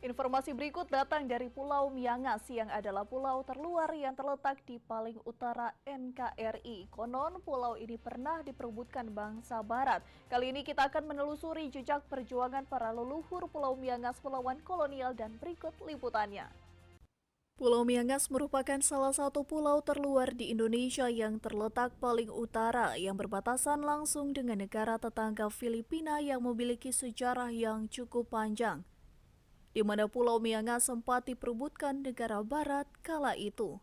Informasi berikut datang dari Pulau Miangas yang adalah pulau terluar yang terletak di paling utara NKRI. Konon pulau ini pernah diperebutkan bangsa Barat. Kali ini kita akan menelusuri jejak perjuangan para leluhur Pulau Miangas melawan kolonial dan berikut liputannya. Pulau Miangas merupakan salah satu pulau terluar di Indonesia yang terletak paling utara yang berbatasan langsung dengan negara tetangga Filipina yang memiliki sejarah yang cukup panjang, di mana Pulau Miangas sempat diperebutkan negara Barat kala itu.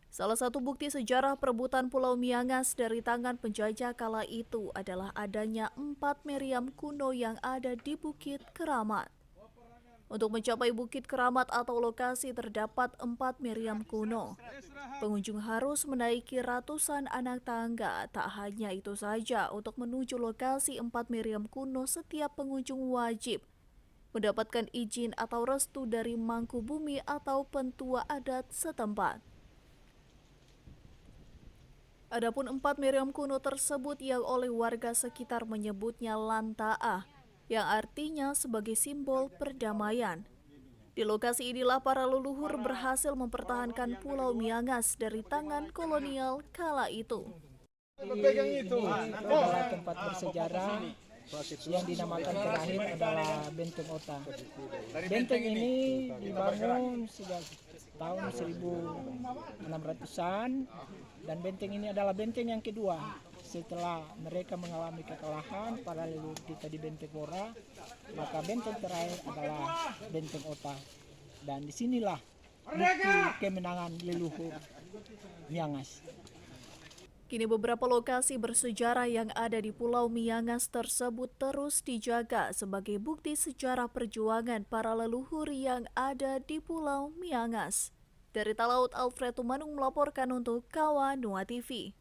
Salah satu bukti sejarah perebutan Pulau Miangas dari tangan penjajah kala itu adalah adanya 4 meriam kuno yang ada di Bukit Keramat. Untuk mencapai Bukit Keramat atau lokasi terdapat 4 meriam kuno. Pengunjung harus menaiki ratusan anak tangga. Tak hanya itu saja, untuk menuju lokasi 4 meriam kuno setiap pengunjung wajib mendapatkan izin atau restu dari Mangkubumi atau pentua adat setempat. Adapun 4 meriam kuno tersebut yang oleh warga sekitar menyebutnya Lantaah, yang artinya sebagai simbol perdamaian. Di lokasi inilah para leluhur berhasil mempertahankan Pulau Miangas dari tangan kolonial kala itu. Ini adalah tempat bersejarah yang dinamakan terakhir adalah Benteng Ota. Benteng ini dibangun sejak tahun 1600-an dan benteng ini adalah benteng yang kedua setelah mereka mengalami kekalahan para leluhur kita di Benteng Ora, maka benteng terakhir adalah Benteng Ota. Dan disinilah bukti kemenangan leluhur Miangas. Kini beberapa lokasi bersejarah yang ada di Pulau Miangas tersebut terus dijaga sebagai bukti sejarah perjuangan para leluhur yang ada di Pulau Miangas. Dari Talaut, Alfred Tumanung melaporkan untuk Kawa Nua TV.